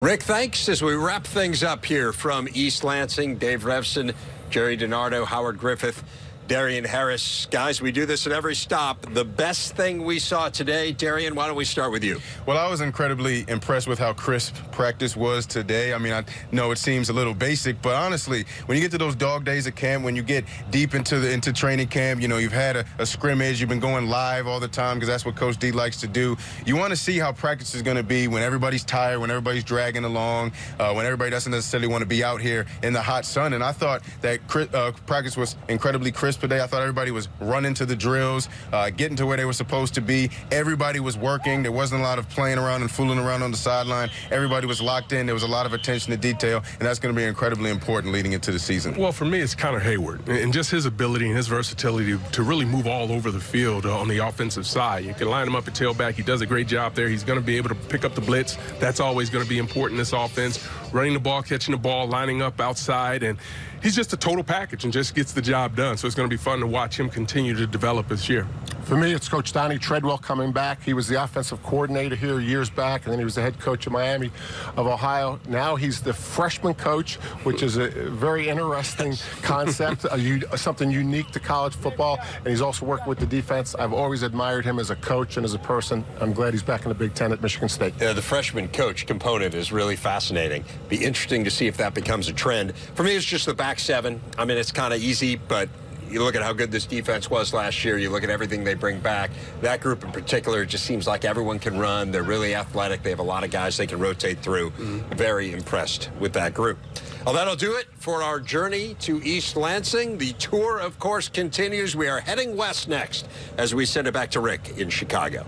Rick, thanks. As we wrap things up here from East Lansing, Dave Revsine, Gerry, DiNardo, Howard Griffith, Darien Harris. Guys, we do this at every stop. The best thing we saw today, Darien, why don't we start with you? Well, I was incredibly impressed with how crisp practice was today. I mean, I know it seems a little basic, but honestly, when you get to those dog days of camp, when you get deep into training camp, you know, you've had a scrimmage, you've been going live all the time because that's what Coach D likes to do. You want to see how practice is going to be when everybody's tired, when everybody's dragging along, when everybody doesn't necessarily want to be out here in the hot sun. And I thought that practice was incredibly crisp today. I thought everybody was running to the drills, getting to where they were supposed to be. Everybody was working. There wasn't a lot of playing around and fooling around on the sideline. Everybody was locked in. There was a lot of attention to detail, and that's going to be incredibly important leading into the season. Well, for me, it's Connor Hayward, and just his ability and his versatility to really move all over the field on the offensive side. You can line him up at tailback. He does a great job there. He's going to be able to pick up the blitz. That's always going to be important in this offense. Running the ball, catching the ball, lining up outside, and he's just a total package and just gets the job done. So it's going to be fun to watch him continue to develop this year. For me, it's Coach Donnie Treadwell coming back. He was the offensive coordinator here years back, and then he was the head coach of Miami of Ohio. Now he's the freshman coach, which is a very interesting concept, something unique to college football, and he's also working with the defense. I've always admired him as a coach and as a person. I'm glad he's back in the Big Ten at Michigan State. The freshman coach component is really fascinating. Be interesting to see if that becomes a trend. For me, it's just the back seven. I mean, it's kind of easy, but you look at how good this defense was last year. You look at everything they bring back. That group in particular, it just seems like everyone can run. They're really athletic. They have a lot of guys they can rotate through. Very impressed with that group. Well, that'll do it for our journey to East Lansing. The tour, of course, continues. We are heading west next as we send it back to Rick in Chicago.